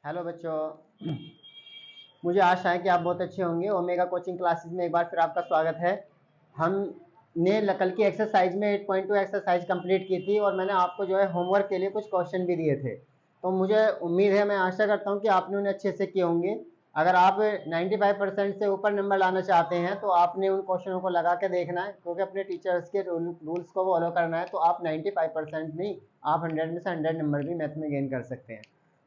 Hello बच्चों, मुझे आशा है कि आप बहुत अच्छे होंगे। ओमेगा कोचिंग क्लासेस में एक बार फिर आपका स्वागत है। हमने कल की एक्सरसाइज में 8.2 एक्सरसाइज कंप्लीट की थी और मैंने आपको जो है होमवर्क के लिए कुछ क्वेश्चन भी दिए थे। तो मुझे उम्मीद है, मैं आशा करता हूं कि आपने उन्हें अच्छे से किए होंगे। अगर आप 95% से ऊपर नंबर लाना चाहते हैं तो आपने उन क्वेश्चनों को लगा के देखना है, क्योंकि अपने टीचर्स के रूल्स को फॉलो करना है। तो आप 95% नहीं, आप 100 में से 100 नंबर भी मैथ में गेन कर सकते हैं।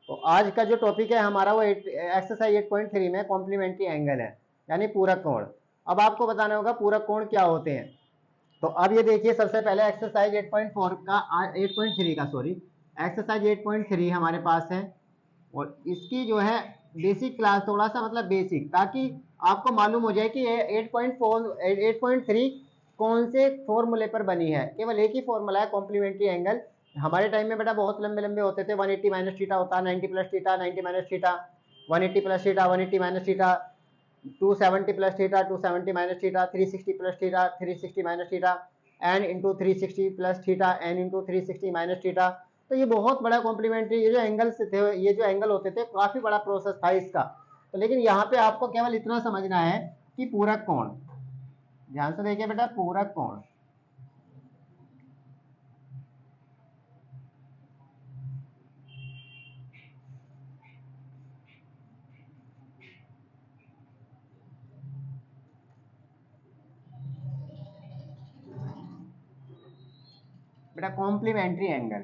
तो आज का जो टॉपिक है हमारा वो एक्सरसाइज 8.3 में कॉम्प्लीमेंट्री एंगल है, यानी पूरक कोण। अब आपको बताना होगा पूरक कोण क्या होते हैं। तो अब ये देखिए, सबसे पहले एक्सरसाइज 8.4 का 8.3 का सॉरी एक्सरसाइज 8.3 हमारे पास है। और इसकी जो है बेसिक क्लास, थोड़ा सा मतलब बेसिक, ताकि आपको मालूम हो जाए कि 8.3 कौन से फॉर्मूले पर बनी है। केवल एक ही फॉर्मूला है कॉम्प्लीमेंट्री एंगल। हमारे टाइम में बेटा बहुत लंबे लंबे होते थे। 180 माइनस थीटा होता, 90 plus theta, 90 minus theta, 180 plus theta, 180 minus theta, 270 plus theta, 270 minus theta, 360 plus theta, 360 minus theta, N into 360 plus theta, N into 360 minus theta. तो ये बहुत बड़ा कॉम्प्लीमेंट्री, ये जो एंगल्स थे, ये जो एंगल होते थे, काफी बड़ा प्रोसेस था इसका। तो लेकिन यहाँ पे आपको केवल इतना समझना है कि पूरक कोण, ध्यान से देखिए बेटा, पूरक कोण। बेटा कॉम्प्लीमेंट्री एंगल,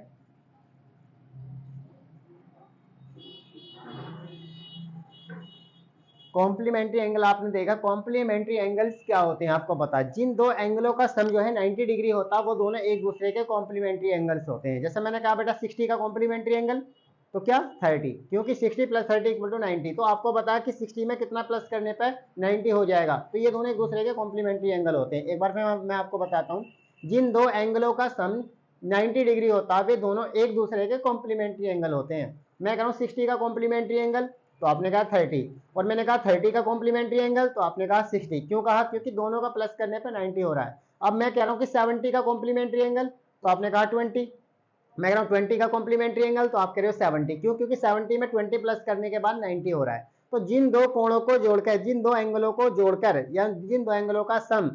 कॉम्प्लीमेंट्री एंगल आपने देखा। कॉम्प्लीमेंट्री एंगल्स क्या होते हैं आपको पता है। जिन दो एंगलों का सम जो है 90 डिग्री होता है, वो दोनों एक दूसरे के कॉम्प्लीमेंट्री एंगल्स होते हैं। जैसे मैंने कहा बेटा 60 का कॉम्प्लीमेंट्री एंगल तो क्या 30, क्योंकि 60 प्लस 30 इक्वल टू 90। तो आपको बताया कि 60 में कितना प्लस करने पर 90 हो जाएगा। तो ये दोनों एक दूसरे के कॉम्प्लीमेंट्री एंगल होते हैं। एक बार फिर मैं आपको बताता हूँ, जिन दो एंगलों का सम 90 डिग्री होता है, वे दोनों एक दूसरे के कॉम्प्लीमेंट्री एंगल होते हैं। मैं कह रहा हूँ 60 का कॉम्प्लीमेंट्री एंगल, तो आपने कहा 30, और मैंने कहा 30 का कॉम्प्लीमेंट्री एंगल, तो आपने कहा 60। क्यों कहा? क्योंकि दोनों का प्लस करने पे 90 हो रहा है। अब मैं कह रहा हूं कि 70 का कॉम्प्लीमेंट्री एंगल, तो आपने कहा 20। मैं कह रहा हूं 20 का कॉम्प्लीमेंट्री एंगल, तो आप कह रहे हो 70। क्यों? क्योंकि 70 में 20 प्लस करने के बाद 90 हो रहा है। तो जिन दो कोणों को जोड़कर, जिन दो एंगलों को जोड़कर, या जिन दो एंगलों का सम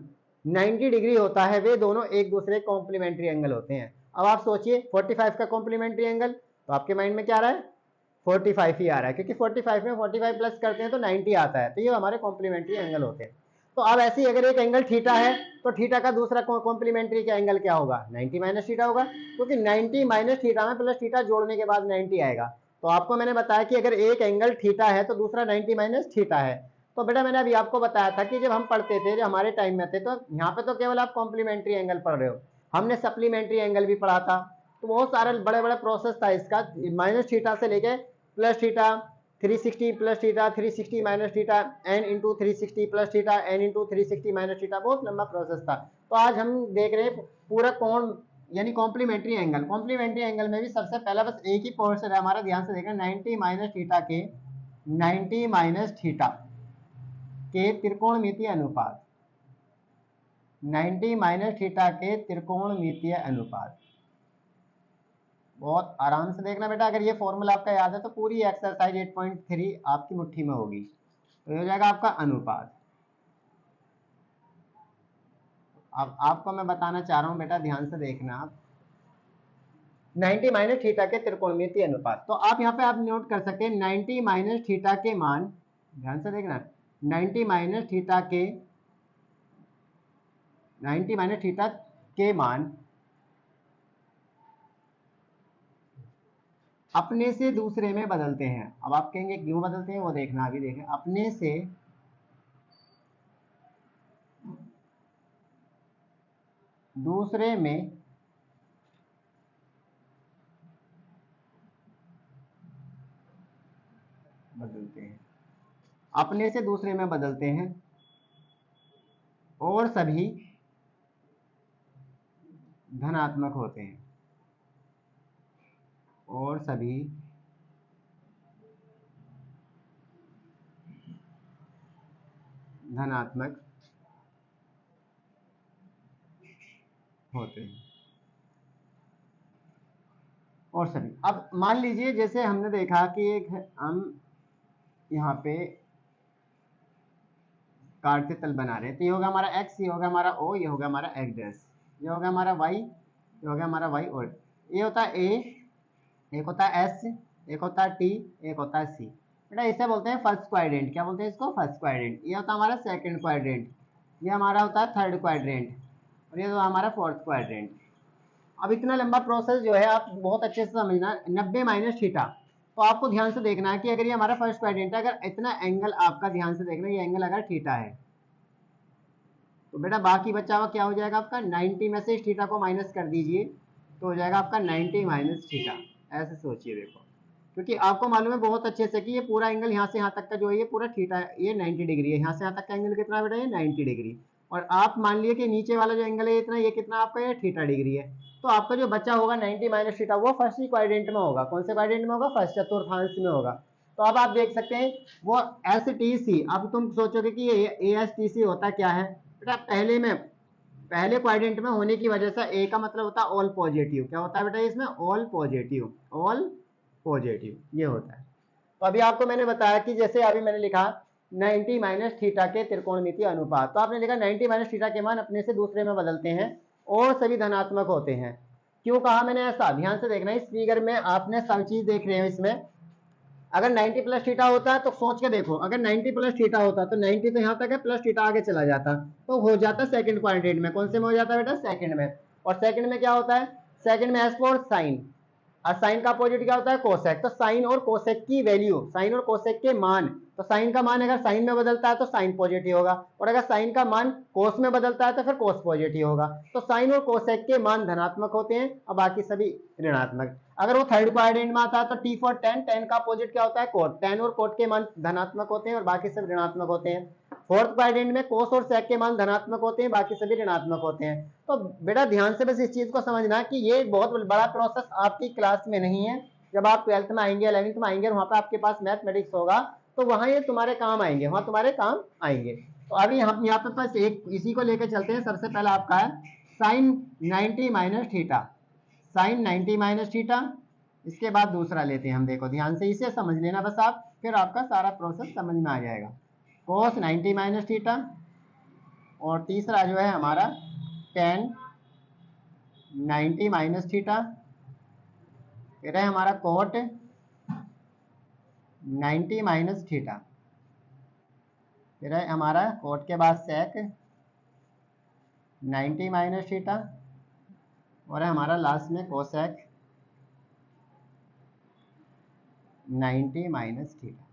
90 डिग्री होता है, वे दोनों एक दूसरे कॉम्प्लीमेंट्री एंगल होते हैं। अब आप सोचिए 45 का कॉम्प्लीमेंट्री एंगल, तो आपके माइंड में क्या आ रहा है? 45 ही आ रहा है, क्योंकि 45 में 45 प्लस करते हैं तो 90 आता है। तो ये हमारे कॉम्प्लीमेंट्री एंगल होते हैं। तो अब ऐसे ही अगर एक एंगल थीटा है, तो थीटा का दूसरा कॉम्प्लीमेंट्री का एंगल क्या होगा? 90 माइनस थीटा होगा, क्योंकि 90 माइनस थीटा में प्लस थीटा जोड़ने के बाद 90 आएगा। तो आपको मैंने बताया कि अगर एक एंगल थीटा है तो दूसरा 90 माइनस थीटा है। तो बेटा मैंने अभी आपको बताया था कि जब हम पढ़ते थे, जब हमारे टाइम में थे, तो यहाँ पे तो केवल आप कॉम्प्लीमेंट्री एंगल पढ़ रहे हो, हमने सप्लीमेंट्री एंगल भी पढ़ा था। तो बहुत सारे बड़े बड़े प्रोसेस था इसका, माइनस थीटा से लेके plus theta, 360 plus theta, 360 minus theta, N into 360 plus theta, N into 360 minus theta, बहुत लंबा प्रोसेस था। तो आज हम देख रहे हैं पूरा कोण, यानी कॉम्प्लीमेंट्री एंगल। कॉम्प्लीमेंट्री एंगल में भी सबसे पहला बस एक ही पोर्शन है हमारा, ध्यान से देखना, 90 माइनस थीटा के, 90 माइनस थीटा के त्रिकोणमितीय अनुपात, 90 माइनस थीटा के त्रिकोणमितीय अनुपात। बहुत आराम से देखना बेटा, अगर ये फॉर्मूला आपका याद है तो पूरी एक्सरसाइज 8.3 आपकी मुट्ठी में होगी। तो ये हो जाएगा आपका अनुपात। अब आपको मैं बताना चाह रहा हूं बेटा, ध्यान से देखना आप, 90 माइनस थीटा के त्रिकोणमितीय अनुपात। तो आप यहाँ पे आप नोट कर सकते हैं 90 माइनस थीटा के मान, ध्यान से देखना, 90 माइनस थीटा के, 90 माइनस थीटा के मान अपने से दूसरे में बदलते हैं। अब आप कहेंगे क्यों बदलते हैं, वो देखना, अभी देखें। अपने से दूसरे में बदलते हैं, अपने से दूसरे में बदलते हैं, और सभी धनात्मक होते हैं, और सभी धनात्मक होते हैं। और सभी। अब मान लीजिए जैसे हमने देखा कि एक हम यहाँ पे काटते तल बना रहे हैं, तो ये होगा हमारा x, ये होगा हमारा o, ये होगा हमारा x डैश, ये होगा हमारा y, ये होगा हमारा y, और ये होता है a, एक होता है s, एक होता है t, एक होता है c। बेटा इसे बोलते हैं फर्स्ट क्वाड्रेंट। क्या बोलते हैं इसको? First quadrant. ये होता है हमारा सेकंड क्वाड्रेंट, ये हमारा होता है थर्ड क्वाड्रेंट, और ये तो हमारा फोर्थ क्वाड्रेंट। अब इतना लंबा प्रोसेस जो है आप बहुत अच्छे से समझना। 90 माइनस थीटा, तो आपको ध्यान से देखना है कि अगर ये हमारा फर्स्ट क्वाड्रेंट है, अगर इतना एंगल आपका ध्यान से देखना, ये एंगल अगर थीटा है, तो बेटा बाकी बचा हुआ क्या हो जाएगा आपका? 90 में से इस थीटा को माइनस कर दीजिए, तो हो जाएगा आपका 90 माइनस थीटा। ऐसे सोचिए देखो, क्योंकि आपको मालूम है बहुत अच्छे से कि ये पूरा एंगल यहाँ से यहाँ तक का जो है ये पूरा थीटा, ये 90 डिग्री है। यहाँ से यहाँ तक का एंगल कितना बेटा? ये 90 डिग्री। और आप मान लिए कि नीचे वाला जो एंगल है इतना, ये कितना आपका? ये थीटा डिग्री है। तो आपका जो बचा होगा 90 माइनस थीटा, वो फर्स्ट ही क्वाड्रेंट में होगा। कौन से क्वाड्रेंट में होगा? फर्स्ट चतुर्थांश में होगा। तो अब आप देख सकते हैं वो एस टी सी। अब तुम सोचोगे कि ये ए एस टी सी होता क्या है बेटा? पहले क्वाड्रेंट में होने की वजह से ए का मतलब होता है ऑल पॉजिटिव। क्या होता है बेटा इसमें? ऑल पॉजिटिव, ऑल पॉजिटिव ये होता है। तो अभी आपको मैंने बताया कि जैसे अभी मैंने लिखा 90 माइनस थीटा के त्रिकोणमितीय अनुपात, तो आपने लिखा 90 माइनस थीटा के मान अपने से दूसरे में बदलते हैं और सभी धनात्मक होते हैं। क्यों कहा मैंने ऐसा? ध्यान से देखना, इस फिगर में आपने सब चीज देख रहे हो। इसमें अगर 90 प्लस थीटा होता है तो सोच के देखो, अगर 90 प्लस थीटा होता तो 90 तो यहाँ तक है, प्लस थीटा आगे चला जाता तो हो जाता सेकंड क्वाड्रेंट में। कौन से में हो जाता है बेटा? सेकंड में। और सेकंड में क्या होता है? सेकंड में एस फॉर साइन, और साइन का अपोजिट क्या होता है? कोसेक। तो साइन और कोसेक की वैल्यू, साइन और कोसेक के मान, तो साइन का मान अगर साइन में बदलता है तो साइन पॉजिटिव होगा, और अगर साइन का मान कोस में बदलता है तो फिर कोस पॉजिटिव होगा। तो साइन और कोसेक के मान धनात्मक होते हैं और बाकी सभी ऋणात्मक। अगर वो थर्ड क्वाड्रेंट में आता है तो टी फॉर टेन, टेन का अपोजिट क्या होता है? कोट। टेन और कोट के मान धनात्मक होते हैं और बाकी सब ऋणात्मक होते हैं। फोर्थ क्वाड्रेंट में कोस और सेक के मान धनात्मक होते हैं, बाकी सभी ऋणात्मक होते हैं। तो बेटा ध्यान से बस इस चीज को समझना कि ये बहुत बड़ा प्रोसेस आपकी क्लास में नहीं है। जब आप 12th में आएंगे, 11th में आएंगे, वहां पर आपके पास मैथमेटिक्स होगा, तो वहां ये तुम्हारे काम आएंगे, वहां तुम्हारे काम आएंगे। तो अभी हम यहाँ पे बस एक इसी को लेकर चलते हैं। सबसे पहला आपका है sine 90 minus theta, sine 90 minus theta. इसके बाद दूसरा लेते हैं हम, देखो ध्यान से इसे समझ लेना बस आप, फिर आपका सारा प्रोसेस समझ में आ जाएगा। कोस 90 माइनस थीटा, और तीसरा जो है हमारा टेन 90 माइनस थीटा, फिर है हमारा कोट 90 माइनस थीटा, फिर है हमारा कोट के बाद सेक 90 माइनस थीटा, और है हमारा लास्ट में कोसेक 90 माइनस थीटा।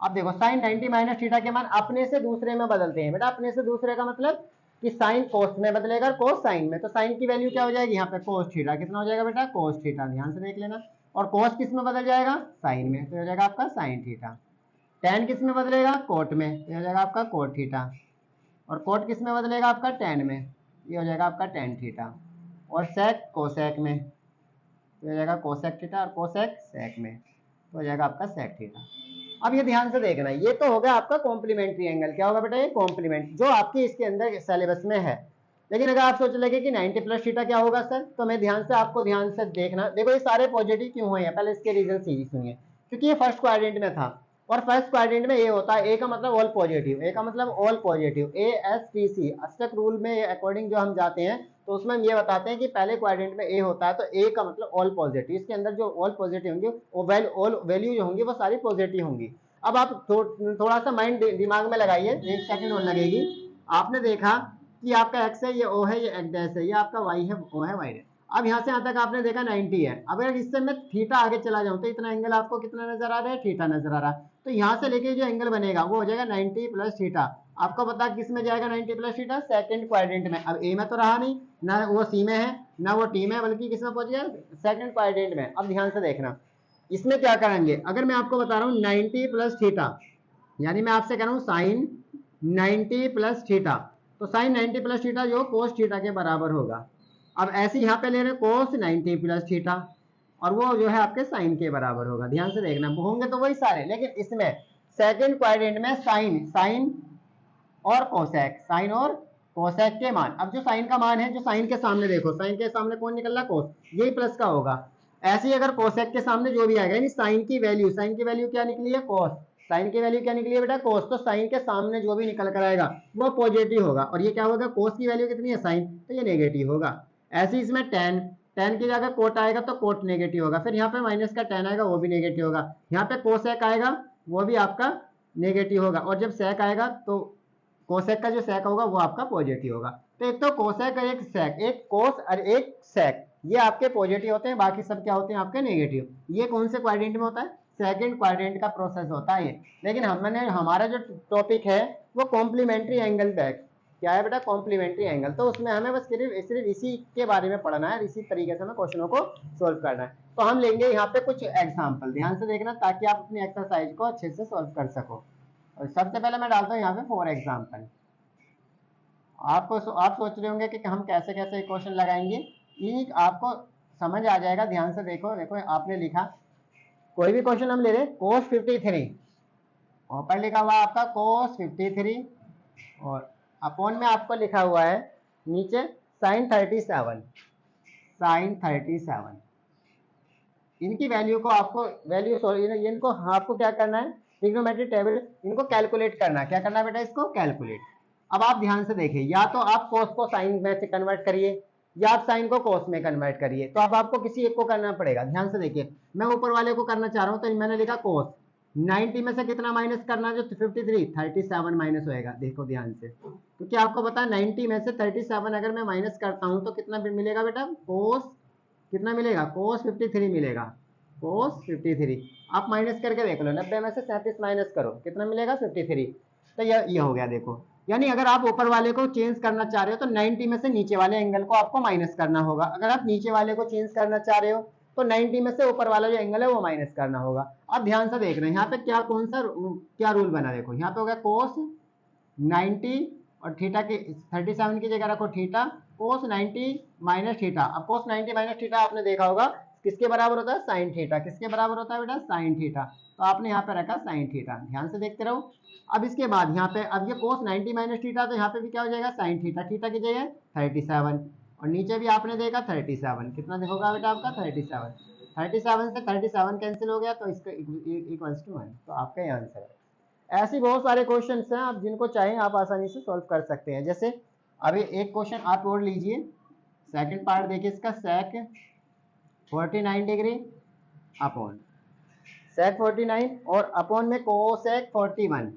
अब देखो साइन 90 माइनस थीटा के मान अपने से दूसरे में बदलते हैं। बेटा अपने से दूसरे का मतलब कि साइन कोस में बदलेगा, कोस साइन में। तो साइन की वैल्यू क्या हो जाएगी यहाँ पे? Cos theta. कितना हो जाएगा बेटा? Cos theta. ध्यान से देख लेना। और कोस किस में बदल जाएगा? साइन में, तो हो जाएगा आपका साइन थीटा। टेन किस में बदलेगा? कोट में, तो हो जाएगा आपका कोट थीटा। और कोट किस में बदलेगा? आपका टेन में, ये हो जाएगा आपका टेन थीटा। और सेक कोसेक में, तो हो जाएगा कोसेक थीटा, और कोसेक सेक में, तो हो जाएगा आपका सेक थीटा। अब ये ध्यान से देखना, ये तो होगा आपका कॉम्प्लीमेंट्री एंगल। क्या होगा बेटा? ये कॉम्प्लीमेंट, जो आपके इसके अंदर सिलेबस में है। लेकिन अगर आप सोच लगे कि 90 प्लस थीटा क्या होगा सर, तो मैं ध्यान से आपको ध्यान से देखना। देखो ये सारे पॉजिटिव क्यों हुए हैं, पहले इसके रीजन सीधी सुनिए। क्योंकि ये फर्स्ट क्वाड्रेंट में था, और फर्स्ट क्वाड्रेंट में ए होता है, ए का मतलब ऑल पॉजिटिव, ए का मतलब all positive, A S T C. अष्टक रूल में अकॉर्डिंग जो हम जाते हैं तो उसमें हम ये बताते हैं कि पहले क्वाड्रेंट में ए होता है तो ए का मतलब ऑल पॉजिटिव। इसके अंदर जो ऑल पॉजिटिव होंगे वो ऑल वैल्यू जो होंगी वो सारी पॉजिटिव होंगी। अब आप थोड़ा सा माइंड दिमाग में लगाइए, एक सेकंड और लगेगी। आपने देखा कि आपका एक्स है, ये ओ है, ये एक्स डैश है, ये आपका वाई है, ओ है, वाई है। अब यहाँ से यहाँ तक आपने देखा 90 है। अब अगर इससे मैं थीटा आगे चला जाऊँ तो इतना एंगल आपको कितना नजर आ रहा है? थीटा नजर आ रहा है। तो यहाँ से लेके जो एंगल बनेगा वो हो जाएगा 90 प्लस थीटा। आपको पता किस में जाएगा 90 प्लस थीटा? सेकंड क्वाड्रेंट में। अब ए में तो रहा नहीं, ना वो सी में है, ना वो टी में, बल्कि किस में पहुंच गया? सेकंड क्वाड्रेंट में। अब ध्यान से देखना, इसमें क्या करेंगे? अगर मैं आपको बता रहा हूँ 90 प्लस थीटा, यानी मैं आपसे कह रहा हूँ साइन 90 प्लस थीटा, तो साइन 90 प्लस थीटा जो कोस थीटा के बराबर होगा। अब ऐसे यहाँ पे ले रहे कोस 90 प्लस थीटा, और वो जो है आपके साइन के बराबर होगा। ध्यान से देखना, होंगे तो वही सारे, लेकिन इसमें सेकंड क्वाड्रेंट में साइन और कोसेक, साइन और कोसेक के मान। अब जो साइन का मान है, जो साइन के सामने देखो, साइन के सामने कौन निकल रहा? कोस, यही प्लस का होगा। ऐसे ही अगर कोसेक के सामने जो भी आएगा, यानी साइन की वैल्यू क्या निकली है, कोस। साइन की वैल्यू क्या निकली है बेटा, कोस। तो साइन के सामने जो भी निकल कर आएगा वो पॉजिटिव होगा, और ये क्या होगा, कोस की वैल्यू कितनी है, साइन, तो ये नेगेटिव होगा। ऐसे इसमें टेन, टेन की जगह कोट आएगा तो कोट नेगेटिव होगा, फिर यहाँ पे माइनस का टेन आएगा वो भी नेगेटिव होगा, यहाँ पे कोसेक आएगा वो भी आपका नेगेटिव होगा, और जब सेक आएगा तो कोसेक का जो सेक होगा वो आपका पॉजिटिव होगा। तो एक तो कोसेक और एक सेक, एक कोस और एक सेक, ये आपके पॉजिटिव होते हैं, बाकी सब क्या होते हैं आपके नेगेटिव। ये कौन से क्वाड्रेंट में होता है, सेकंड क्वाड्रेंट का प्रोसेस होता है ये। लेकिन हमने हमारा जो टॉपिक है वो कॉम्प्लीमेंट्री एंगल बैक, क्या है बेटा, कॉम्प्लीमेंट्री एंगल। तो उसमें हमें बस सिर्फ इसी के बारे में पढ़ना है, इसी तरीके से हमें क्वेश्चनों को सोल्व करना है। तो हम लेंगे यहाँ पे कुछ एग्जाम्पल, ध्यान से देखना ताकि आप अपनी एक्सरसाइज को अच्छे से सोल्व कर सको। और सबसे पहले मैं डालता हूँ यहाँ पे 4 एग्जाम्पल। आप सोच रहे होंगे कि हम कैसे कैसे क्वेश्चन लगाएंगे, ये आपको समझ आ जाएगा। ध्यान से देखो, देखो आपने लिखा कोई भी क्वेश्चन हम ले रहे हैं, cos 53, ऊपर लिखा हुआ आपका cos 53, और अपॉन में आपको लिखा हुआ है नीचे sin 37, sin 37। इनकी वैल्यू को आपको इनको आपको क्या करना है, ट्रिग्नोमेट्रिक टेबल, इनको कैलकुलेट करना है। क्या करना है बेटा, इसको कैलकुलेट। अब आप ध्यान से देखिए, या तो आप कोस को साइन में से कन्वर्ट करिए, या आप साइन को कोस में कन्वर्ट करिए, तो अब आपको किसी एक को करना पड़ेगा। ध्यान से देखिए, मैं ऊपर वाले को करना चाह रहा हूं, तो मैंने लिखा कोस, 90 में से कितना माइनस करना है, जो 53, 37 माइनस होएगा। देखो ध्यान से, क्योंकि आपको पता है 90 में से 37 अगर मैं माइनस करता हूं तो कितना मिलेगा बेटा, कोस कितना मिलेगा, कोस 53 मिलेगा, कोस 53। आप माइनस करके देख लो, 90 में से 37 माइनस करो, कितना मिलेगा, 53। तो ये हो गया। देखो, यानी अगर आप ऊपर वाले को चेंज करना चाह रहे हो तो 90 में से नीचे वाले एंगल को आपको माइनस करना होगा। अगर आप नीचे वाले को चेंज करना चाह रहे हो तो 90 में से ऊपर वाला जो एंगल है वो माइनस करना होगा। अब ध्यान से देख रहे हैं यहाँ पे क्या रूल बना, देखो यहाँ पे हो गया कोस 90 और थीटा के 37 की जगह रखो थीटा, कोस 90 माइनस थीटा। अब कोस 90 माइनस थीटा आपने देखा होगा किसके बराबर होता है, साइन थीटा। किसके बराबर होता है बेटा, साइन थीटा। तो आपने यहाँ पे रखा साइन थीटा, ध्यान से देखते रहो। अब इसके बाद यहाँ पे, अब ये कोस 90 माइनस थीटा, तो यहाँ पे भी क्या हो जाएगा, साइन थीटा। थीटा की जगह 37, और नीचे भी आपने देखा 37, कितना देखोगा बेटा आपका 37। 37 से 37 कैंसिल हो गया, तो इसका इक्वल्स टू 1, तो आपका ये आंसर है। ऐसे बहुत सारे क्वेश्चन हैं, आप जिनको चाहें आप आसानी से सॉल्व कर सकते हैं। जैसे अभी एक क्वेश्चन आप और लीजिए, सेकंड पार्ट देखिए इसका, सेक 49 डिग्री अपॉन सेक 49 और अपॉन में कोसेक 41,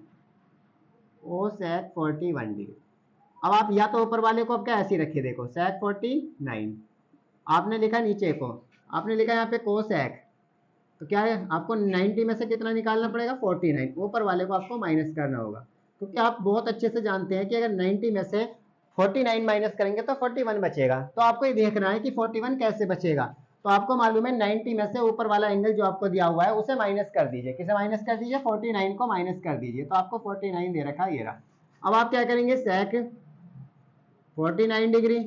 कोसेक 41 डिग्री। अब आप या तो ऊपर वाले को आपका ऐसे रखिए, देखो सेक 49 आपने लिखा, नीचे को आपने लिखा यहाँ पे कोसेक, तो क्या है आपको 90 में से कितना निकालना पड़ेगा, 49। ऊपर वाले को आपको माइनस करना होगा, क्योंकि आप बहुत अच्छे से जानते हैं कि अगर 90 में से 49 माइनस करेंगे तो 41 बचेगा। तो आपको ये देखना है कि 41 कैसे बचेगा। तो आपको मालूम है 90 में से ऊपर वाला एंगल जो आपको दिया हुआ है उसे माइनस कर दीजिए। किसे माइनस कर दीजिए, 49 को माइनस कर दीजिए। तो आपको 49 दे रखा, ये रहा। अब आप क्या करेंगे, सेक 49 डिग्री।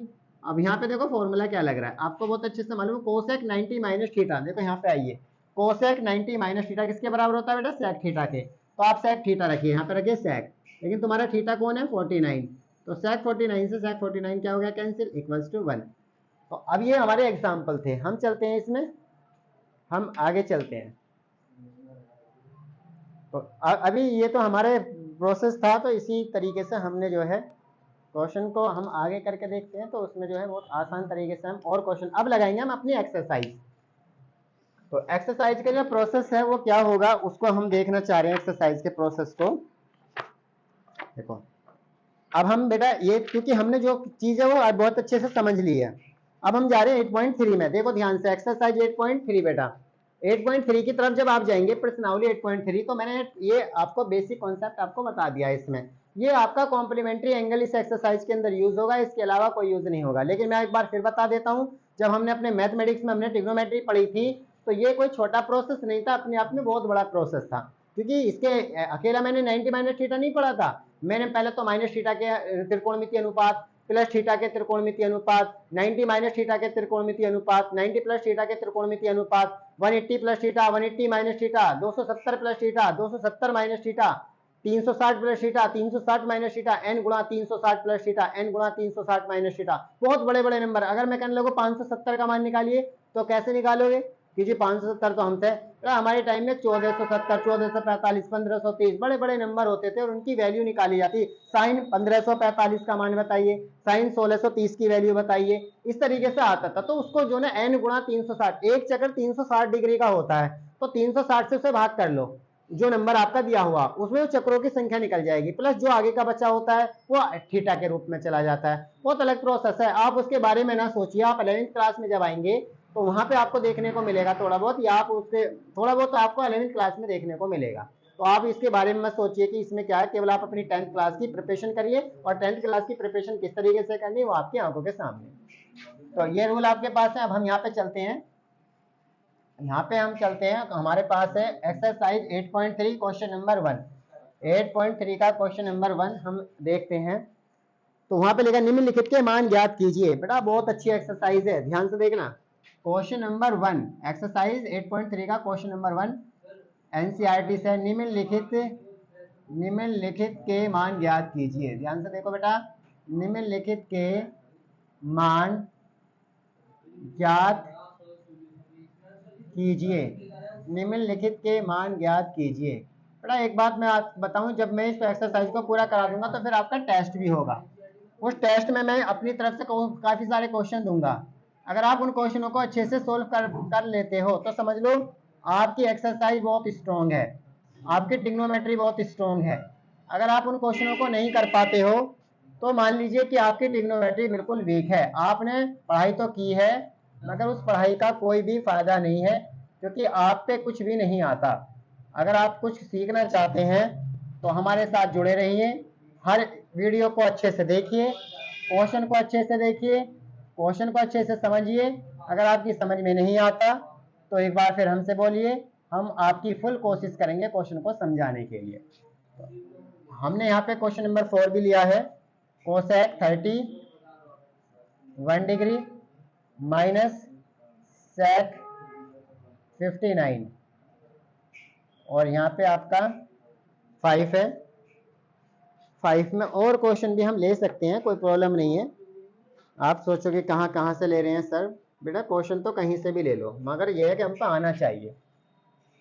अब यहाँ पे देखो फॉर्मूला क्या लग रहा है, आपको बहुत अच्छे से मालूम है, कोसेक 90 माइनस थीटा। देखो यहाँ पे आइए, कोसेक 90 माइनस थीटा किसके बराबर होता है बेटा, सेक थीटा के। तो आप सेक थीटा रखिए, यहाँ पे रखिए सेक, लेकिन तुम्हारा थीटा कौन है, 49। तो सेक 49 से सेक 49 क्या हो गया, कैंसिल, इक्वल्स टू 1। तो अब ये हमारे एग्जाम्पल थे, हम चलते हैं इसमें, हम आगे चलते हैं। तो अभी ये तो हमारे प्रोसेस था, तो इसी तरीके से हमने जो है क्वेश्चन को हम आगे करके देखते हैं। तो उसमें जो है बहुत आसान तरीके से हम और क्वेश्चन अब लगाएंगे हम अपनी एक्सरसाइज। तो एक्सरसाइज का जो प्रोसेस है वो क्या होगा, उसको हम देखना चाह रहे हैं, एक्सरसाइज के प्रोसेस को। देखो अब हम बेटा ये, क्योंकि हमने जो चीज है वो बहुत अच्छे से समझ ली है, अब हम जा रहे हैं 8.3 में। देखो ध्यान से, एक्सरसाइज 8.3 बेटा, 8.3 की तरफ जब आप जाएंगे, प्रश्नावली 8.3, तो मैंने ये आपको बेसिक कॉन्सेप्ट आपको बता दिया है। इसमें ये आपका कॉम्प्लीमेंट्री एंगल इस एक्सरसाइज के अंदर यूज होगा, इसके अलावा कोई यूज नहीं होगा। लेकिन मैं एक बार फिर बता देता हूं, जब हमने अपने मैथमेटिक्स में हमने ट्रिग्नोमेट्री पढ़ी थी, तो ये कोई छोटा प्रोसेस नहीं था, अपने आप में बहुत बड़ा प्रोसेस था। क्योंकि इसके अकेला मैंने 90 माइनस थीटा नहीं पढ़ा था, मैंने पहले तो माइनस थीटा के त्रिकोणमितीय अनुपात, प्लस थीटा के त्रिकोणमितीय अनुपात, 90 माइनस थीटा के त्रिकोणमितीय अनुपात, 90 प्लस थीटा के त्रिकोणमितीय अनुपात, 180 plus theta, 180 minus theta, 270 plus theta, 270 minus theta, 360 plus theta, 360 minus theta, n गुणा 360 प्लस थीटा, n गुणा 360 माइनस थीटा। बहुत बड़े बड़े नंबर। अगर मैं कहने लगूं 570 का मान निकालिए, तो कैसे निकालोगे, कि जी 570 तो हमसे, हमारे टाइम में 1470, 1445, 1530 बड़े बड़े नंबर होते थे और उनकी वैल्यू निकाली जाती। साइन 1545 का मान बताइए, साइन 1630 की वैल्यू बताइए, इस तरीके से आता था। तो उसको जो ना n गुणा 360, एक चक्कर 360 डिग्री का होता है, तो 360 से उसे भाग कर लो, जो नंबर आपका दिया हुआ उसमें चक्रों की संख्या निकल जाएगी, प्लस जो आगे का बचा होता है वो थीटा के रूप में चला जाता है। बहुत अलग प्रोसेस है, आप उसके बारे में ना सोचिए। आप 11वीं क्लास में जब आएंगे तो वहां पे आपको देखने को मिलेगा थोड़ा बहुत, या आप उससे थोड़ा बहुत आपको 11वीं क्लास में देखने को मिलेगा। तो आप इसके बारे में मत सोचिए कि इसमें क्या है, केवल आप अपनी 10th क्लास की प्रिपरेशन करिए, और 10th क्लास की प्रिपरेशन किस तरीके से करनी है वो आपकी आंखों के सामने। तो ये रूल आपके पास है। अब हम यहाँ पे चलते हैं, यहाँ पे हम चलते हैं, हमारे पास है एक्सरसाइज 8.3 क्वेश्चन नंबर 1। 8.3 का क्वेश्चन नंबर 1 हम देखते हैं। तो वहां पे लिखा निम्नलिखित के मान ज्ञात कीजिए। बेटा बहुत अच्छी एक्सरसाइज है, ध्यान से देखना। क्वेश्चन नंबर 1, एक्सरसाइज 8.3 का क्वेश्चन नंबर 1 एनसीईआरटी से, निम्नलिखित के मान ज्ञात कीजिए। ध्यान से देखो बेटा, निम्नलिखित के मान ज्ञात कीजिए, निम्नलिखित के मान ज्ञात कीजिए। बेटा एक बात मैं आपको बताऊं, जब मैं इस एक्सरसाइज को पूरा करा दूंगा तो फिर आपका टेस्ट भी होगा। उस टेस्ट में मैं अपनी तरफ से काफी सारे क्वेश्चन दूंगा। अगर आप उन क्वेश्चनों को अच्छे से सोल्व कर लेते हो तो समझ लो आपकी एक्सरसाइज बहुत स्ट्रॉन्ग है, आपकी ट्रिग्नोमेट्री बहुत स्ट्रॉन्ग है। अगर आप उन क्वेश्चनों को नहीं कर पाते हो तो मान लीजिए कि आपकी ट्रिग्नोमेट्री बिल्कुल वीक है। आपने पढ़ाई तो की है मगर उस पढ़ाई का कोई भी फायदा नहीं है, क्योंकि आप पे कुछ भी नहीं आता। अगर आप कुछ सीखना चाहते हैं तो हमारे साथ जुड़े रहिए, हर वीडियो को अच्छे से देखिए, क्वेश्चन को अच्छे से देखिए, क्वेश्चन को अच्छे से समझिए। अगर आपकी समझ में नहीं आता तो एक बार फिर हमसे बोलिए, हम आपकी फुल कोशिश करेंगे क्वेश्चन को समझाने के लिए। हमने यहाँ पे क्वेश्चन नंबर 4 भी लिया है। कोसेक 31 डिग्री माइनस सेक 59, और यहाँ पे आपका 5 है। 5 में और क्वेश्चन भी हम ले सकते हैं, कोई प्रॉब्लम नहीं है। आप सोचोगे कहाँ कहाँ से ले रहे हैं सर, बेटा क्वेश्चन तो कहीं से भी ले लो, मगर यह है कि हमको आना चाहिए।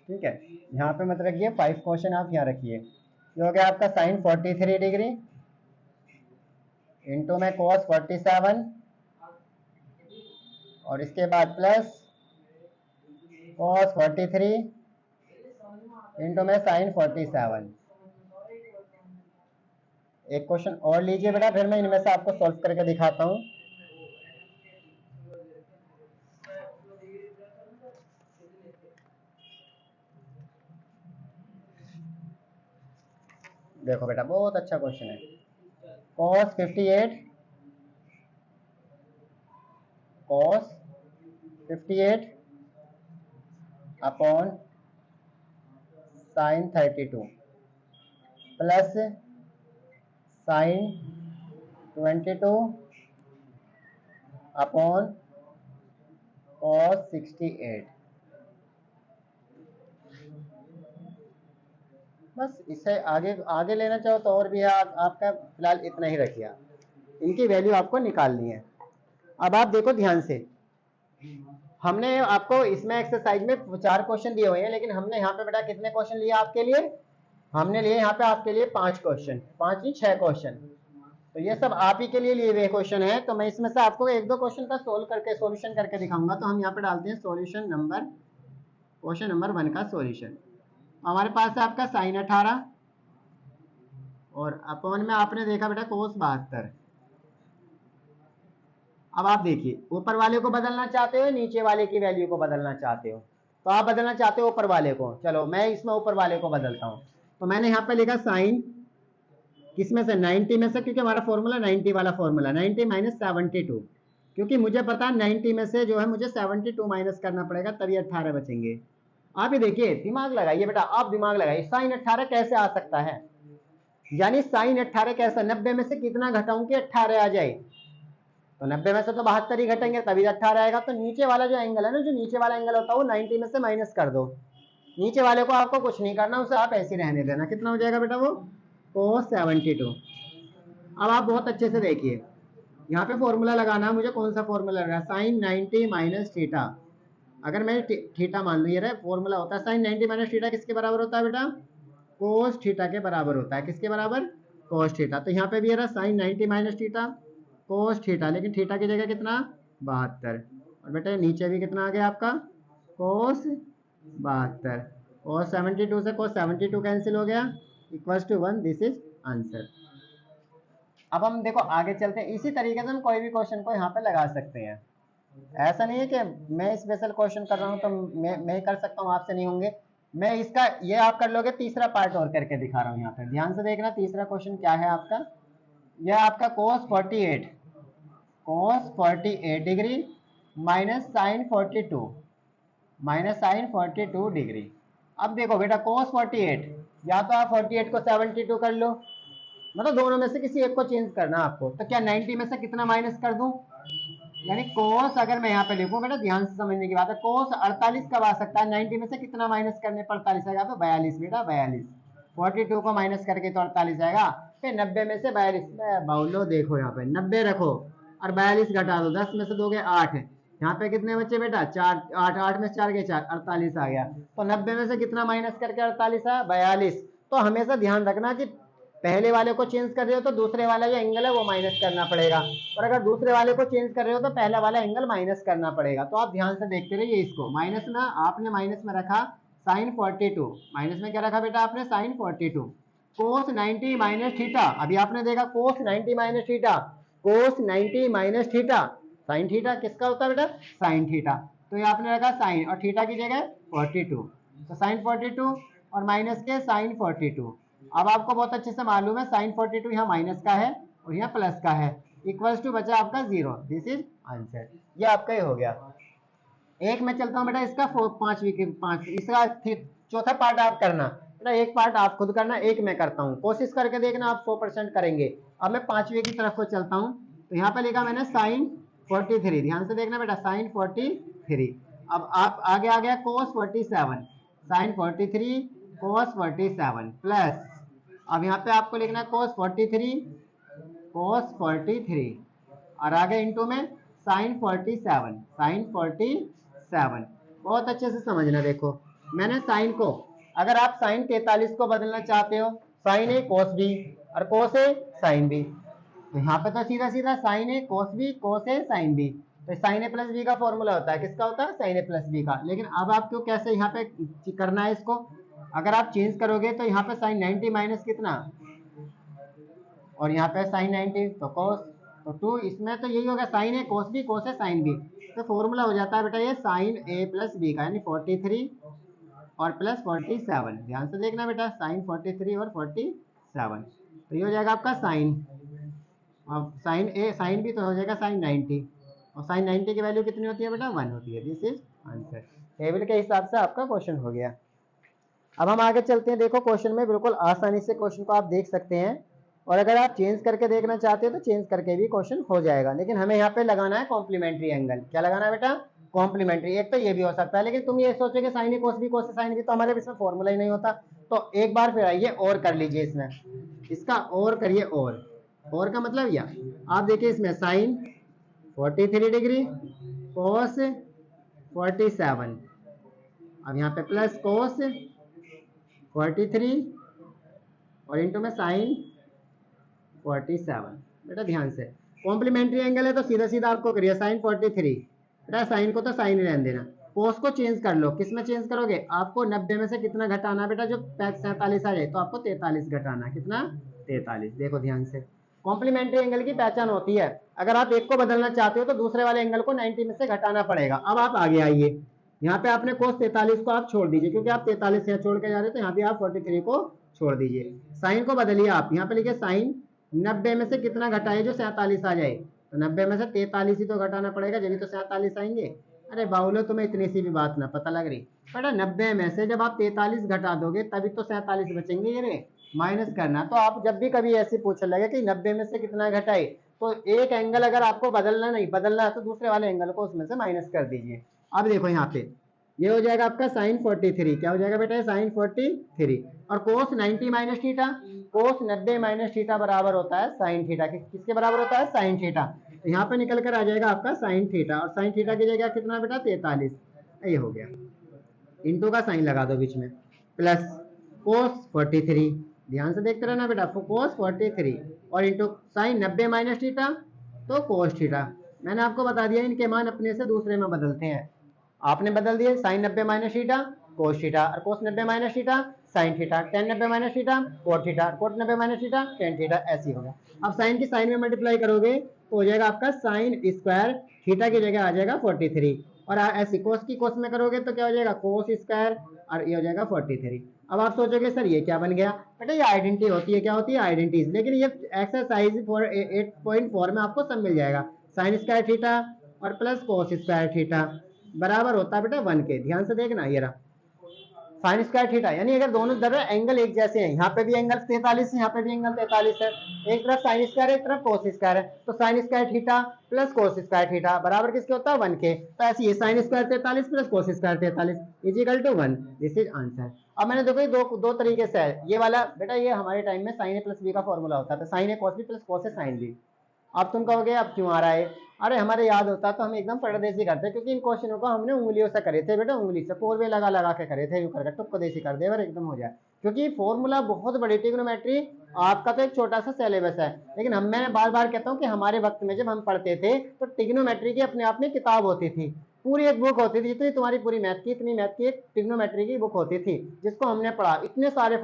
ठीक है, यहाँ पे मत रखिए, 5 क्वेश्चन आप यहाँ रखिए। ये हो गया आपका साइन 43 डिग्री इंटू में कॉस 47, और इसके बाद प्लस कॉस 43 इंटू में साइन 47। एक क्वेश्चन और लीजिए बेटा, फिर मैं इनमें से आपको सॉल्व करके दिखाता हूँ। देखो बेटा बहुत अच्छा क्वेश्चन है। cos 58 upon sine 32 plus sign 22 upon cos 68। बस इससे आगे आगे लेना चाहो तो और भी है, आपका फिलहाल इतना ही रखिए। इनकी वैल्यू आपको निकालनी है। अब आप देखो ध्यान से, हमने आपको इसमें एक्सरसाइज में 4 क्वेश्चन दिए हुए हैं, लेकिन हमने यहाँ पे बेटा कितने क्वेश्चन लिए आपके लिए, हमने लिए यहाँ पे आपके लिए 5 क्वेश्चन, 5 नहीं 6 क्वेश्चन। तो ये सब आप ही के लिए लिए हुए क्वेश्चन है। तो मैं इसमें से आपको 1-2 क्वेश्चन का सोल्यूशन करके दिखाऊंगा। तो हम यहाँ पे डालते हैं क्वेश्चन नंबर 1 का सोल्यूशन। हमारे पास है आपका साइन 18, और अपॉन में आपने देखा बेटा कोस 72। अब आप देखिए, ऊपर वाले को बदलना चाहते हो, नीचे वाले की वैल्यू को बदलना चाहते हो। तो आप बदलना चाहते हो ऊपर वाले को, चलो मैं इसमें ऊपर वाले को बदलता हूं। तो मैंने यहाँ पे लिखा साइन किसमें से, 90 में से, क्योंकि हमारा फॉर्मूला 90 वाला फॉर्मूला, 90 माइनस 72, क्योंकि मुझे पता है 90 में से जो है मुझे 72 माइनस करना पड़ेगा, तभी 18 बचेंगे। आप ही देखिए, दिमाग लगाइए बेटा, आप दिमाग लगाइए, साइन 18 कैसे आ सकता है, यानी साइन 18 कैसे, 90 में से कितना घटाऊं कि 18 आ जाए। तो 90 में से तो 72 ही घटेंगे तभी 18 आएगा। तो नीचे वाला जो एंगल है ना, जो नीचे वाला एंगल होता है वो 90 में से माइनस कर दो। नीचे वाले को आपको कुछ नहीं करना, उसे आप ऐसे रहने देना। कितना हो जाएगा बेटा वो, cos 72। अब आप बहुत अच्छे से देखिए, यहाँ पे फॉर्मूला लगाना है मुझे, कौन सा फॉर्मूला लगा, साइन 90 माइनस थीटा अगर मैं थीटा मान लूँ, ये रहा फॉर्मूला होता है साइन 90 माइनस थीटा किसके बराबर होता है बेटा, कोस थीटा के बराबर होता है। किसके बराबर, कोस थीटा। तो यहाँ पे भी ये रहा sine 90 minus theta cos theta, लेकिन थीटा की जगह कितना 72, और बेटा नीचे भी कितना आ गया आपका कोस 72, कोस 72 से कोस 72 कैंसिल हो गया, equals to 1। This is answer. अब हम देखो आगे चलते हैं, इसी तरीके से हम कोई भी क्वेश्चन को यहाँ पे लगा सकते हैं। ऐसा नहीं है कि मैं स्पेशल क्वेश्चन कर रहा हूँ तो मैं ही कर सकता हूँ, आपसे नहीं होंगे। मैं इसका ये आप कर लोगे, तीसरा पार्ट और करके दिखा रहा हूँ यहाँ पे, ध्यान से देखना। तीसरा क्वेश्चन क्या है आपका, यह आपका cos 48 degree minus sine 42 degree. अब देखो बेटा cos 48, या तो आप 48 को 72 कर लो, मतलब दोनों में से किसी एक को चेंज करना आपको। तो क्या 90 में से कितना माइनस कर दूं, यानी कोस अगर मैं यहाँ पे लिखूं बेटा, ध्यान से समझने की बात है, कोस 48 कब आ सकता है, 90 में से कितना माइनस करने पर 48 आएगा, तो 42 बेटा 42। 42 को माइनस करके तो 48 आएगा, फिर 90 में से 42 बाउलो देखो यहाँ पे 90 रखो और 42 घटा दो, 10 में से दोगे 8, यहाँ पे कितने बच्चे बेटा 4, 8 में से 4 के 4, 48 आ गया। तो 90 में से कितना माइनस करके 48 आया, 42। तो हमेशा ध्यान रखना कि पहले वाले को चेंज कर रहे हो तो दूसरे वाला जो एंगल है वो माइनस करना पड़ेगा, और अगर दूसरे वाले को चेंज कर रहे हो तो पहला वाला एंगल माइनस करना पड़ेगा। तो आप ध्यान से देखते रहिए इसको। माइनस में आपने माइनस में रखा साइन 42, माइनस में क्या रखा बेटा आपने, साइन 42। कोस 90 माइनस थीटा, अभी आपने देखा कोस 90 माइनस थीटा, कोस 90 माइनस थीटा, साइन थीटा किसका होता है बेटा, साइन थीटा। तो ये आपने रखा साइन और थीटा की जगह 42, तो साइन 42 और माइनस के साइन 42। अब आपको बहुत अच्छे से मालूम है साइन 42 यहाँ माइनस का है और यहाँ प्लस का है, इक्वल्स टू बचा आपका 0। This is answer. ये आपका ही हो गया। एक मैं चलता हूँ बेटा इसका 5 इसका चौथा पार्ट आप करना बेटा, एक पार्ट आप खुद करना, एक मैं करता हूँ, कोशिश करके देखना आप 100% करेंगे। अब मैं 5वीं की तरफ को चलता हूँ, तो यहाँ पे लिखा मैंने साइन 43, ध्यान से देखना बेटा साइन 43। अब आप आगे आ गया कोस 47, साइन 43 कोस 47 प्लस, अब यहाँ पे आपको लिखना है कोस 43 और आगे इंटू में साइन 47। बहुत अच्छे से समझना। देखो मैंने साइन को, अगर आप साइन 43 को बदलना चाहते हो, साइन ए कोस बी और कोस ए साइन बी, तो यहाँ पे तो सीधा सीधा sign A cos B cos A sign B, तो साइन ए प्लस बी का फॉर्मूला होता है, किसका होता है, साइन ए प्लस बी का। लेकिन अब आपको कैसे यहाँ पे करना है इसको, अगर आप चेंज करोगे तो यहाँ पे साइन 90 माइनस कितना और यहाँ पे साइन 90, तो कोस, तो 2, इसमें तो यही होगा sign A cos B cos A sign B. तो फॉर्मूला हो जाता है बेटा ये साइन ए प्लस बी का, यानी 43 और प्लस 47। ध्यान से देखना बेटा साइन 43 और 47, तो ये हो जाएगा आपका साइन, अब साइन ए साइन बी तो हो जाएगा साइन 90, और साइन 90 की वैल्यू कितनी होती है बेटा 1 होती है। This is answer. टेबल के हिसाब से आपका क्वेश्चन हो गया। अब हम आगे चलते हैं। देखो क्वेश्चन में बिल्कुल आसानी से क्वेश्चन को आप देख सकते हैं, और अगर आप चेंज करके देखना चाहते हो तो चेंज करके भी क्वेश्चन हो जाएगा, लेकिन हमें यहाँ पे लगाना है कॉम्प्लीमेंट्री एंगल। क्या लगाना है बेटा, कॉम्प्लीमेंट्री। एक तो ये भी हो सकता है, लेकिन तुम ये सोचोगे sine A cos B cos sine B, तो हमारे इसमें फॉर्मूला ही नहीं होता। तो एक बार फिर आइए और कर लीजिए इसमें, इसका और करिए, और का मतलब या आप देखिए इसमें साइन 43 डिग्री कोस 47, अब यहाँ पे प्लस कोस 43 और इंटू में साइन 47। बेटा ध्यान से, कॉम्प्लीमेंट्री एंगल है तो सीधा सीधा आपको करिए साइन 43, बेटा साइन को तो साइन ही रहने देना, कोस को चेंज कर लो। किस में चेंज करोगे, आपको 90 में से कितना घटाना बेटा, जो 47 आ जाए तो आपको 43 घटाना, कितना 43। देखो ध्यान से, कॉम्प्लीमेंट्री एंगल की पहचान होती है, अगर आप एक को बदलना चाहते हो तो दूसरे वाले एंगल को 90 में से घटाना पड़ेगा। अब आप आगे आइए, यहाँ पे आपने कोस 43 को आप छोड़ दीजिए, क्योंकि आप 43 से छोड़ के जा रहे हो, तो यहाँ पे आप 43 को छोड़ दीजिए। साइन को बदलिए आप, यहाँ पे लिखिए साइन 90 में से कितना घटाए जो 47 आ जाए, तो 90 में से 43 ही तो घटाना पड़ेगा, जब भी तो 47 आएंगे। अरे बाउलो तुम्हें इतनी सी भी बात ना पता लग रही बेटा, 90 में से जब आप 43 घटा दोगे तभी तो 47 बचेंगे, ये रे माइनस करना। तो आप जब भी कभी ऐसे पूछने लगे कि 90 में से कितना घटाए, तो एक एंगल अगर आपको बदलना है तो दूसरे वाले एंगल को उसमें से माइनस कर दीजिए। अब देखो यहाँ पे ये हो जाएगा आपका साइन 43, क्या हो जाएगा बेटा साइन 43, और कोस 90 माइनस थीटा, कोस 90 माइनस थीटा बराबर होता है साइन थीटा। किसके बराबर होता है, साइन थीटा। तो यहाँ पे निकल कर आ जाएगा आपका साइन थीटा, और साइन थीटा की जगह कितना बेटा 43, ये हो गया, इंटू का साइन लगा दो बीच में, प्लस कोस 43, ध्यान से देखते रहना बेटा, कोस 43 और इंटू साइन 90 माइनस थीटा तो कोस थीटा। मैंने आपको बता दिया इनके मान अपने से दूसरे में बदलते हैं, आपने बदल दिए sine 90 minus theta cos theta और cos 90 minus theta sine theta, tan 90 minus theta cot theta, cot 90 minus theta tan theta, ऐसी होगा। अब साइन की साइन में मल्टीप्लाई करोगे तो हो जाएगा आपका साइन स्क्वायर थीटा की जगह आ जाएगा 43 और ऐसी कोस की कोस में करोगे तो क्या हो जाएगा कोस स्क्वायर और ये हो जाएगा 43। अब आप सोचोगे सर ये क्या बन गया, बेटा ये आइडेंटिटी होती है, क्या होती है आइडेंटिटीज, लेकिन ये एक्सरसाइज 8.4 में आपको सब मिल जाएगा। साइन स्क्वायर थीटा और प्लस कोस स्क्वायर थीटा बराबर होता है बेटा 1 के, ध्यान से देखना ये रहा साइन स्क्वायर थीटा, यानी अगर दोनों तरफ एंगल एक जैसे हैं, यहाँ पे भी एंगल 43 है, यहाँ पे भी एंगल 43 है, एक तरफ साइन स्क्वायर है एक तरफ कोस स्क्वायर है, तो sine square theta plus cos square theta बराबर किसके होता है 1 के। तो ऐसे ये sine square 43 plus cos square 43 is equal to 1, this is answer. अब मैंने देखो ये दो तरीके से है, ये वाला बेटा ये हमारे टाइम में साइन ए प्लस बी का फॉर्मूला होता था, sign A cos B plus cos A sine B. अब तुम कहोगे अब क्यों आ रहा है, अरे हमारे याद होता तो हम एकदम परदेसी करते, क्योंकि इन क्वेश्चनों को हमने उंगलियों से करे थे बेटा, उंगली से 4 वे लगा लगा के करे थे, यूं करके टुक्को देसी कर दे और एकदम हो जाए, क्योंकि फॉर्मूला बहुत बड़ी ट्रिग्नोमेट्री आपका तो एक छोटा सा सिलेबस है, लेकिन मैं बार बार कहता हूँ कि हमारे वक्त में जब हम पढ़ते थे तो ट्रिग्नोमेट्री की अपने आप में किताब होती थी, पूरी एक बुक होती थी, जितनी तुम्हारी पूरी मैथ की इतनी मैथ की एक ट्रिग्नोमेट्री की बुक होती थी, जिसको हमने पढ़ा, इतने सारे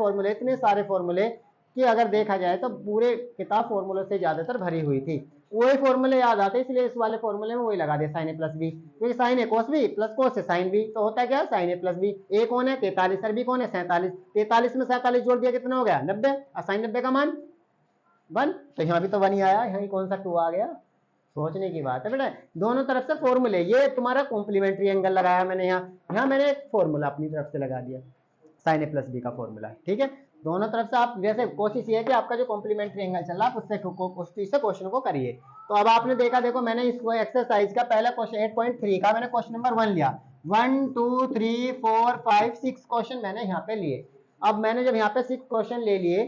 फॉर्मूले कि अगर देखा जाए तो पूरे किताब फॉर्मूलों से ज्यादातर भरी हुई थी, वही फॉर्मूले याद आते, इसलिए इस वाले फॉर्मूले में वही लगा दिया साइन ए प्लस बी, क्योंकि sign A cos B plus cos से साइन बी, तो होता है क्या साइन ए प्लस बी, ए कौन है 43 और बी कौन है 47, 43 में 47 जोड़ दिया कितना हो गया 90 और साइन 90 का मान 1, तो यहाँ भी तो 1 ही आया, यहाँ कौन सा 2 आ गया, सोचने की बात है बेटा। दोनों तरफ से फॉर्मूले, ये तुम्हारा कॉम्प्लीमेंट्री एंगल लगाया मैंने यहाँ मैंने एक फॉर्मूला अपनी तरफ से लगा दिया साइन ए प्लस बी का फॉर्मूला, ठीक है। दोनों तरफ से आप जैसे कोशिश ये है कि आपका जो कॉम्प्लीमेंट्री एंगल चल रहा है उससे क्वेश्चन को करिए। तो अब आपने देखा, देखो मैंने इसको एक्सरसाइज का पहला क्वेश्चन 8.3 का मैंने क्वेश्चन नंबर 1 लिया, 1 2 3 4 5 6 क्वेश्चन मैंने यहाँ पे लिए। अब मैंने जब यहाँ पे 6 क्वेश्चन ले लिए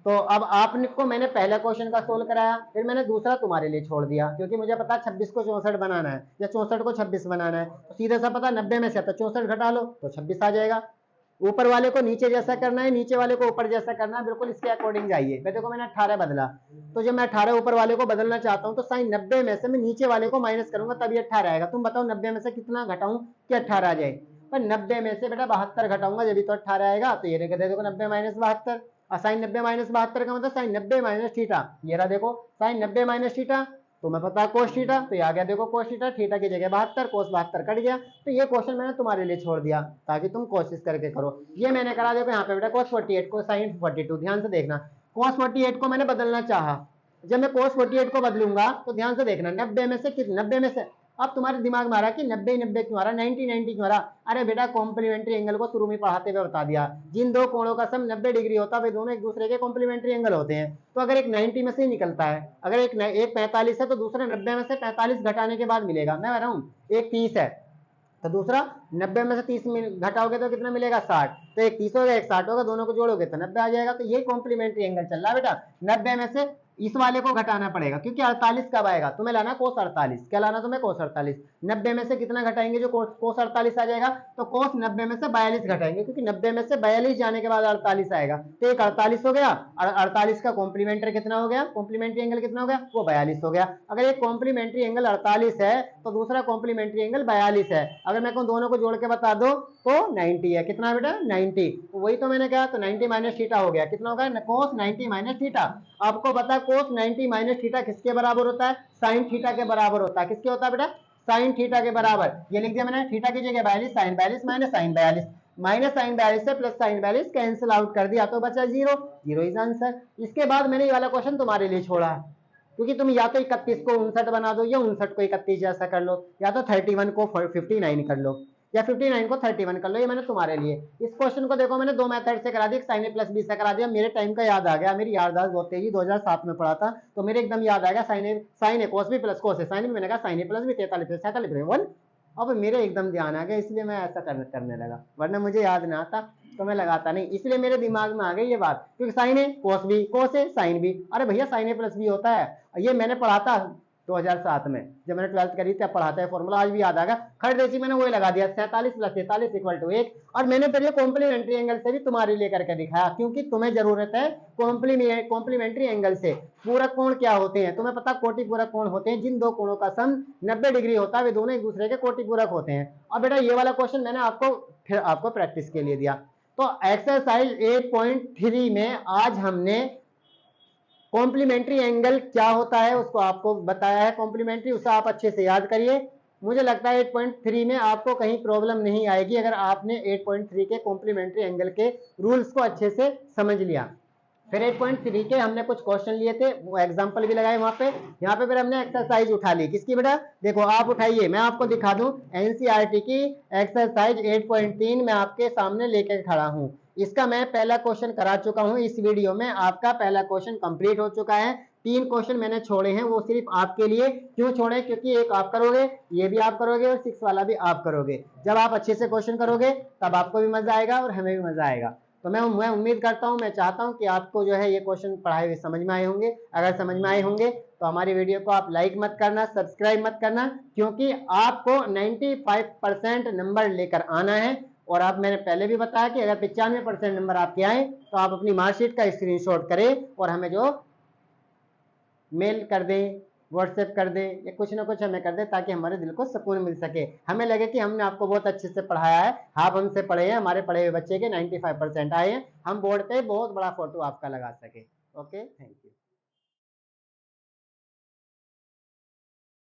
तो अब आपको मैंने पहला क्वेश्चन का सोल्व कराया, फिर मैंने दूसरा तुम्हारे लिए छोड़ दिया, क्योंकि मुझे पता 26 को 64 बनाना है या 64 को 26 बनाना है, तो सीधे सा पता 90 में से तो 64 घटा लो तो 26 आ जाएगा। ऊपर वाले को नीचे जैसा करना है, नीचे वाले को ऊपर जैसा करना है, बिल्कुल इसके अकॉर्डिंग जाइए। देखो मैंने 18 बदला, तो जब मैं 18 ऊपर वाले को बदलना चाहता हूँ तो साइन 90 में से मैं नीचे वाले को माइनस करूंगा तभी 18 आएगा। तुम बताओ 90 में से कितना घटाऊं कि 18 आ जाए, पर 90 में से बेटा 72 घटाऊंगा जब भी तो 18 आएगा। तो ये देखो 90 माइनस 72 और साइन 90 माइनस 72 का मतलब साइन 90 माइनस थीटा, ये रहा देखो साइन 90 माइनस थीटा, तो मैं पता कोस थीटा, तो ये आ गया देखो कोस थीटा, थीटा की जगह 72, कोस 72 कट गया। तो ये क्वेश्चन मैंने तुम्हारे लिए छोड़ दिया ताकि तुम कोशिश करके करो। ये मैंने करा, देखो यहाँ पे बेटा कोस 48 को साइन 42, ध्यान से देखना, कोस 48 को मैंने बदलना चाहा, जब मैं कोस 48 को बदलूंगा तो ध्यान से देखना 90 में से कितना, 90 में से अब तुम्हारे दिमाग में आ रहा कि 90 90 क्यों आ रहा, 90 90 क्यों आ रहा, अरे बेटा कॉम्प्लीमेंट्री एंगल को शुरू में पढ़ाते हुए बता दिया, जिन दो कोणों का सम 90 डिग्री होता है वे दोनों एक दूसरे के कॉम्प्लीमेंट्री एंगल होते हैं। तो अगर एक 90 में से ही निकलता है, अगर एक 45 है तो दूसरा 90 में से 45 घटाने के बाद मिलेगा, मैं कह रहा हूँ एक 30 है तो दूसरा 90 में से 30 घटाओगे तो कितना मिलेगा 60, तो एक 30 होगा एक 60 होगा, दोनों को जोड़ोगे तो 90 आ जाएगा। तो ये कॉम्प्लीमेंट्री एंगल चल रहा है बेटा, 90 में से इस वाले को घटाना पड़ेगा, क्योंकि 48 कब आएगा, तुम्हें लाना कोस 48, क्या लाना तुम्हें कोस 48, 90 में से कितना घटाएंगे जो कोस 48 आ जाएगा, तो कोस 90 में से 42 घटाएंगे, क्योंकि 90 में से 42 जाने के बाद 48 आएगा, तो एक 48 हो गया और 48 का कॉम्प्लीमेंट्री कितना हो गया, कॉम्प्लीमेंट्री एंगल कितना हो गया, वो 42 हो गया। अगर एक कॉम्प्लीमेंट्री एंगल 48 है तो दूसरा कॉम्प्लीमेंट्री एंगल 42 है, अगर मैं कहूँ दोनों को जोड़ के बता दो तो 90 है, कितना बेटा 90, वही तो मैंने कहा, तो 90 माइनस थीटा हो गया, कितना होगा कोस 90 माइनस थीटा। आपको पता कोस 90 माइनस थीटा किसके बराबर होता है, साइन थीटा के बराबर होता है, किसके होता है बेटा साइन थीटा के बराबर, ये लिख दिया मैंने, थीटा की जगह 42 sine 42 minus sine 42, minus sine 42 से प्लस साइन 42 कैंसिल आउट कर दिया तो बचा 0, 0 इज आंसर। इसके बाद मैंने ये वाला क्वेश्चन तुम्हारे लिए छोड़ा, क्योंकि तुम या तो 31 को 59 बना दो या 59 को 31 जैसा कर लो, या तो 31 को 59 कर लो या 59 को 31 कर लो, ये मैंने तुम्हारे लिए। इस क्वेश्चन को देखो मैंने दो मेथड से करा दिया, साइन ए प्लस बी से करा दिया, मेरे टाइम का याद आ गया, मेरी याददाश्त बहुत तेजी, 2007 में पढ़ा था तो मेरे एकदम याद आ गया, sign A cos B plus cos A sine B, मैंने कहा साइन ए प्लस बी 43 47 1, अब मेरे एकदम ध्यान आ गया, इसलिए मैं ऐसा करने लगा, वरना मुझे याद ना आता तो मैं लगाता नहीं, इसलिए मेरे दिमाग में आ गई ये बात, क्योंकि sign A cos B cos A sine B, अरे भैया साइन ए प्लस बी होता है, ये मैंने पढ़ा था 2007 में जब मैंने 12th करी थी, पढ़ाता है फॉर्मूला आज भी याद आएगा। खड़देसी मैंने वही लगा दिया 47 + 43 = 1, और मैंने फिर ये कॉम्प्लीमेंट्री एंगल से भी तुम्हारे लिए करके दिखाया, क्योंकि तुम्हें जरूरत है कॉम्प्लीमेंट्री एंगल से। पूरक कोण क्या होते हैं तुम्हें पता, कोटि पूरक कोण होते हैं जिन दो कोणों का सम 90 डिग्री होता है, वे दोनों एक दूसरे के कोटि पूरक होते हैं। अब बेटा ये वाला क्वेश्चन मैंने आपको प्रैक्टिस के लिए दिया। तो एक्सरसाइज 8.3 में आज हमने कॉम्प्लीमेंट्री एंगल क्या होता है उसको आपको बताया है, कॉम्प्लीमेंट्री, उसे आप अच्छे से याद करिए। मुझे लगता है 8.3 में आपको कहीं प्रॉब्लम नहीं आएगी अगर आपने 8.3 के कॉम्प्लीमेंट्री एंगल के रूल्स को अच्छे से समझ लिया। फिर 8.3 के हमने कुछ क्वेश्चन लिए थे, वो एग्जांपल भी लगाए वहां पे। यहाँ पे फिर हमने एक्सरसाइज उठा ली, किसकी बेटा, देखो आप उठाइए, मैं आपको दिखा दूं। एनसीईआरटी की एक्सरसाइज 8.3 मैं आपके सामने लेकर खड़ा हूं। इसका मैं पहला क्वेश्चन करा चुका हूं इस वीडियो में, आपका पहला क्वेश्चन कंप्लीट हो चुका है। 3 क्वेश्चन मैंने छोड़े हैं, वो सिर्फ आपके लिए। क्यों छोड़े, क्योंकि एक आप करोगे, ये भी आप करोगे, और 6 वाला भी आप करोगे। जब आप अच्छे से क्वेश्चन करोगे तब आपको भी मजा आएगा और हमें भी मजा आएगा। तो मैं उम्मीद करता हूं, मैं चाहता हूं कि आपको जो है ये क्वेश्चन पढ़ाए हुए समझ में आए होंगे। अगर समझ में आए होंगे तो हमारी वीडियो को आप लाइक मत करना, सब्सक्राइब मत करना, क्योंकि आपको 95% नंबर लेकर आना है। और आप, मैंने पहले भी बताया कि अगर 95% नंबर आपके आए तो आप अपनी मार्कशीट का स्क्रीनशॉट करें और हमें जो मेल कर दें, व्हाट्सएप कर दें, या कुछ ना कुछ हमें कर दें, ताकि हमारे दिल को सुकून मिल सके, हमें लगे कि हमने आपको बहुत अच्छे से पढ़ाया है। आप हमसे पढ़े हैं, हमारे पढ़े हुए बच्चे के 95% आए हैं, हम बोर्ड पे बहुत बड़ा फोटो आपका लगा सके। Okay, thank you.